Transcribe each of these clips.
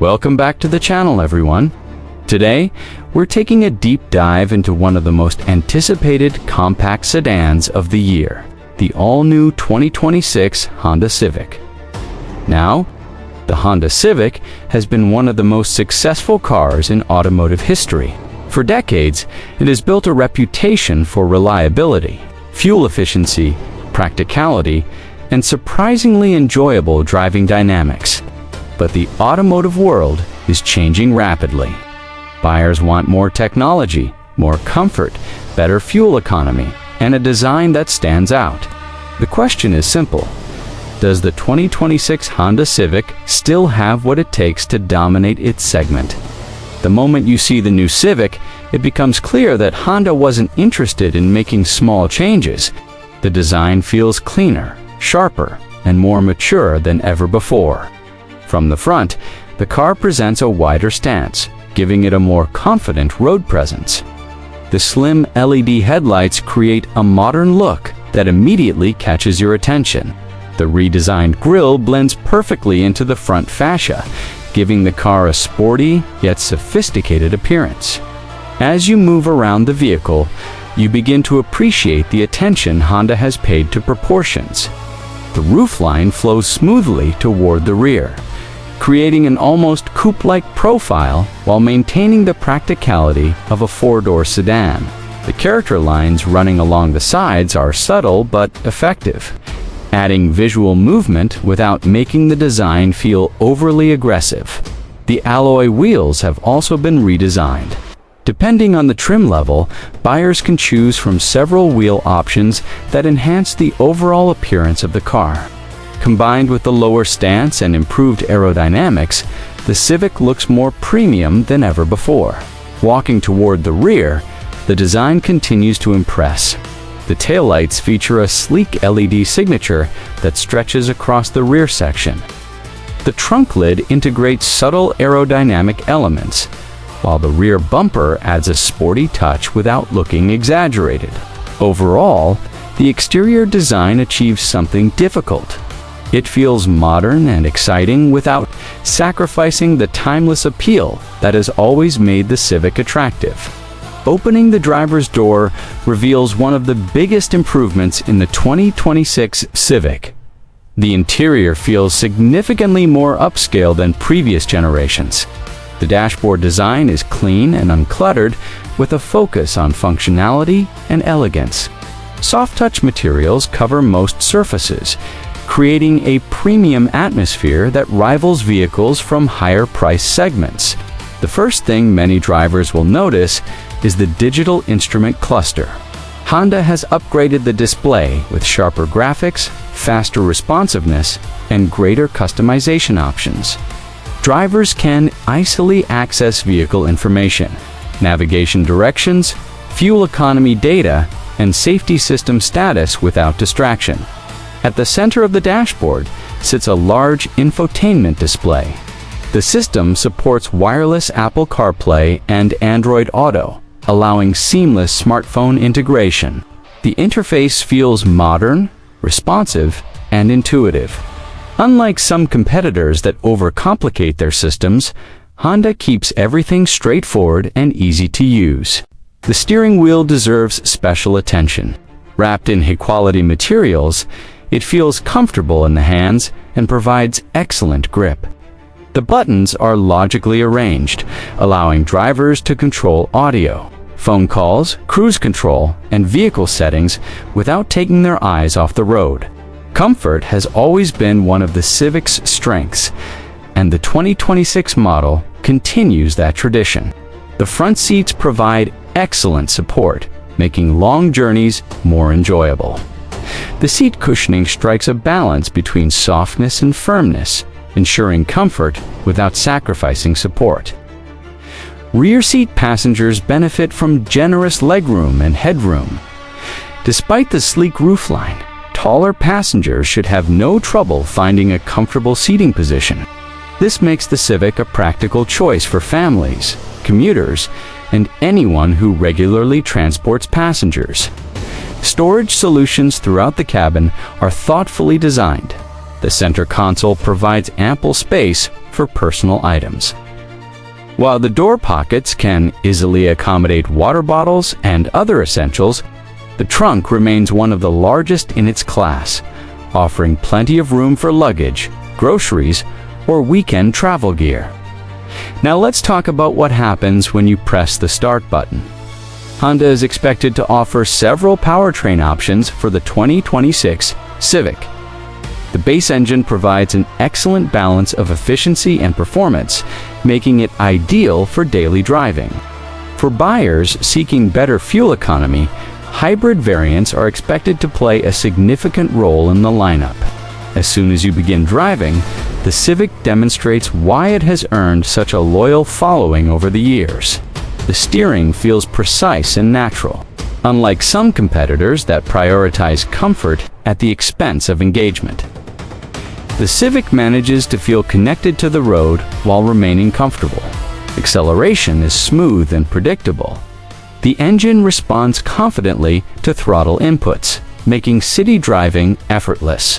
Welcome back to the channel, everyone. Today, we're taking a deep dive into one of the most anticipated compact sedans of the year, the all-new 2026 Honda Civic. Now, the Honda Civic has been one of the most successful cars in automotive history. For decades, it has built a reputation for reliability, fuel efficiency, practicality, and surprisingly enjoyable driving dynamics. But the automotive world is changing rapidly. Buyers want more technology, more comfort, better fuel economy, and a design that stands out. The question is simple: does the 2026 Honda Civic still have what it takes to dominate its segment? The moment you see the new Civic, it becomes clear that Honda wasn't interested in making small changes. The design feels cleaner, sharper, and more mature than ever before. From the front, the car presents a wider stance, giving it a more confident road presence. The slim LED headlights create a modern look that immediately catches your attention. The redesigned grille blends perfectly into the front fascia, giving the car a sporty yet sophisticated appearance. As you move around the vehicle, you begin to appreciate the attention Honda has paid to proportions. The roofline flows smoothly toward the rear, creating an almost coupe-like profile while maintaining the practicality of a four-door sedan. The character lines running along the sides are subtle but effective, adding visual movement without making the design feel overly aggressive. The alloy wheels have also been redesigned. Depending on the trim level, buyers can choose from several wheel options that enhance the overall appearance of the car. Combined with the lower stance and improved aerodynamics, the Civic looks more premium than ever before. Walking toward the rear, the design continues to impress. The taillights feature a sleek LED signature that stretches across the rear section. The trunk lid integrates subtle aerodynamic elements, while the rear bumper adds a sporty touch without looking exaggerated. Overall, the exterior design achieves something difficult. It feels modern and exciting without sacrificing the timeless appeal that has always made the Civic attractive. Opening the driver's door reveals one of the biggest improvements in the 2026 Civic. The interior feels significantly more upscale than previous generations. The dashboard design is clean and uncluttered, with a focus on functionality and elegance. Soft-touch materials cover most surfaces, creating a premium atmosphere that rivals vehicles from higher price segments. The first thing many drivers will notice is the digital instrument cluster. Honda has upgraded the display with sharper graphics, faster responsiveness, and greater customization options. Drivers can easily access vehicle information, navigation directions, fuel economy data, and safety system status without distraction. At the center of the dashboard sits a large infotainment display. The system supports wireless Apple CarPlay and Android Auto, allowing seamless smartphone integration. The interface feels modern, responsive, and intuitive. Unlike some competitors that overcomplicate their systems, Honda keeps everything straightforward and easy to use. The steering wheel deserves special attention. Wrapped in high-quality materials, it feels comfortable in the hands and provides excellent grip. The buttons are logically arranged, allowing drivers to control audio, phone calls, cruise control, and vehicle settings without taking their eyes off the road. Comfort has always been one of the Civic's strengths, and the 2026 model continues that tradition. The front seats provide excellent support, making long journeys more enjoyable. The seat cushioning strikes a balance between softness and firmness, ensuring comfort without sacrificing support. Rear seat passengers benefit from generous legroom and headroom. Despite the sleek roofline, taller passengers should have no trouble finding a comfortable seating position. This makes the Civic a practical choice for families, commuters, and anyone who regularly transports passengers. Storage solutions throughout the cabin are thoughtfully designed. The center console provides ample space for personal items. While the door pockets can easily accommodate water bottles and other essentials, the trunk remains one of the largest in its class, offering plenty of room for luggage, groceries, or weekend travel gear. Now let's talk about what happens when you press the start button. Honda is expected to offer several powertrain options for the 2026 Civic. The base engine provides an excellent balance of efficiency and performance, making it ideal for daily driving. For buyers seeking better fuel economy, hybrid variants are expected to play a significant role in the lineup. As soon as you begin driving, the Civic demonstrates why it has earned such a loyal following over the years. The steering feels precise and natural, unlike some competitors that prioritize comfort at the expense of engagement. The Civic manages to feel connected to the road while remaining comfortable. Acceleration is smooth and predictable. The engine responds confidently to throttle inputs, making city driving effortless.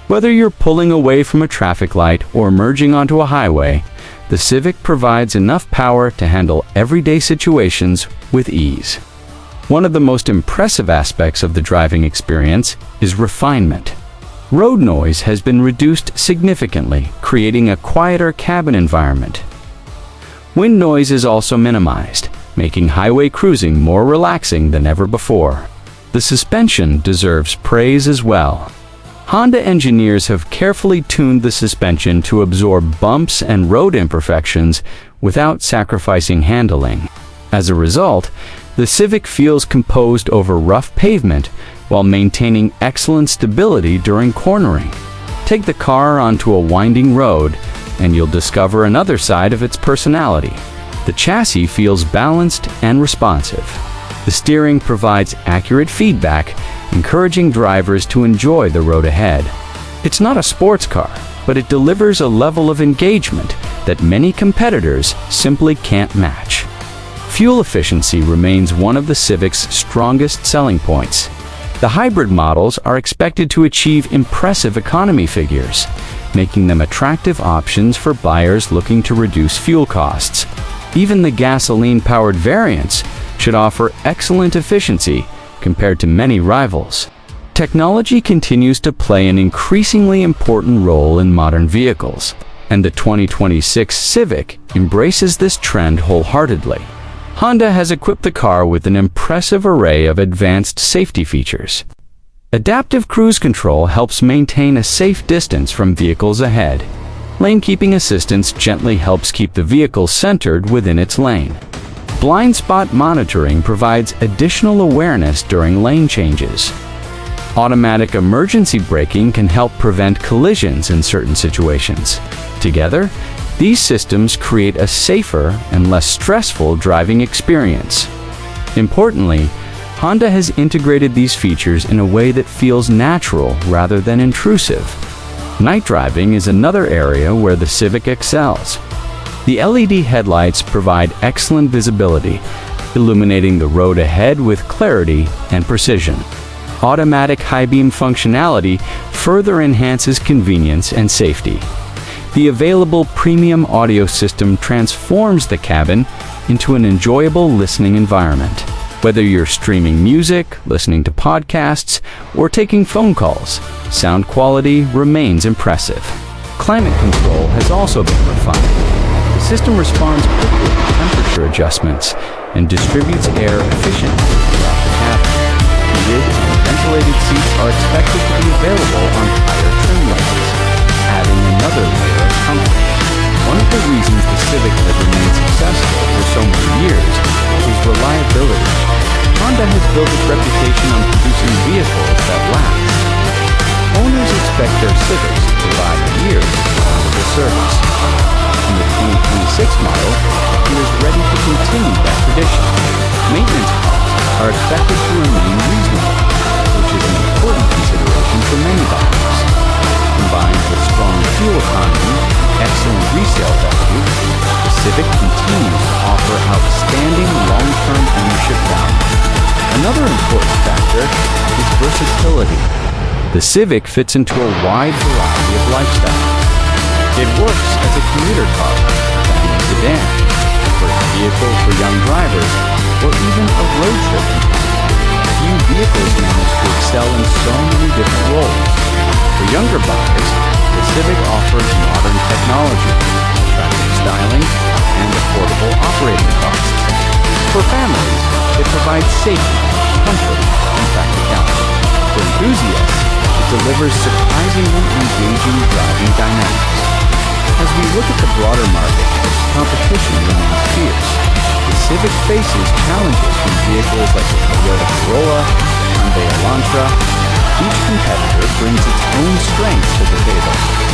Whether you're pulling away from a traffic light or merging onto a highway, the Civic provides enough power to handle everyday situations with ease. One of the most impressive aspects of the driving experience is refinement. Road noise has been reduced significantly, creating a quieter cabin environment. Wind noise is also minimized, making highway cruising more relaxing than ever before. The suspension deserves praise as well. Honda engineers have carefully tuned the suspension to absorb bumps and road imperfections without sacrificing handling. As a result, the Civic feels composed over rough pavement while maintaining excellent stability during cornering. Take the car onto a winding road, and you'll discover another side of its personality. The chassis feels balanced and responsive. The steering provides accurate feedback, encouraging drivers to enjoy the road ahead. It's not a sports car, but it delivers a level of engagement that many competitors simply can't match. Fuel efficiency remains one of the Civic's strongest selling points. The hybrid models are expected to achieve impressive economy figures, making them attractive options for buyers looking to reduce fuel costs. Even the gasoline-powered variants should offer excellent efficiency compared to many rivals. Technology continues to play an increasingly important role in modern vehicles, and the 2026 Civic embraces this trend wholeheartedly. Honda has equipped the car with an impressive array of advanced safety features. Adaptive cruise control helps maintain a safe distance from vehicles ahead. Lane keeping assistance gently helps keep the vehicle centered within its lane. Blind spot monitoring provides additional awareness during lane changes. Automatic emergency braking can help prevent collisions in certain situations. Together, these systems create a safer and less stressful driving experience. Importantly, Honda has integrated these features in a way that feels natural rather than intrusive. Night driving is another area where the Civic excels. The LED headlights provide excellent visibility, illuminating the road ahead with clarity and precision. Automatic high beam functionality further enhances convenience and safety. The available premium audio system transforms the cabin into an enjoyable listening environment. Whether you're streaming music, listening to podcasts, or taking phone calls, sound quality remains impressive. Climate control has also been refined. The system responds quickly to temperature adjustments and distributes air efficiently throughout the cabin. Heated and ventilated seats are expected to be available on higher trim levels, adding another layer of comfort. One of the reasons the Civic has remained successful for so many years is reliability. Honda has built its reputation on producing vehicles that last. Owners expect their Civics to provide years of reliable service. And the 2026 model appears ready to continue that tradition. Maintenance costs are expected to remain reasonable, which is an important consideration for many buyers. Combined with strong fuel economy and excellent resale value, the Civic continues to offer outstanding long-term ownership value. Another important factor is versatility. The Civic fits into a wide variety of lifestyles. It works as a commuter car, family sedan, first vehicle for young drivers, or even a road trip companion. Few vehicles manage to excel in so many different roles. For younger buyers, the Civic offers modern technology, attractive styling, and affordable operating costs. For families, it provides safety, comfort, and practicality. For enthusiasts, it delivers surprisingly engaging driving dynamics. As we look at the broader market, competition remains fierce. The Civic faces challenges from vehicles like the Toyota Corolla, Hyundai Elantra. Each competitor brings its own strengths to the table.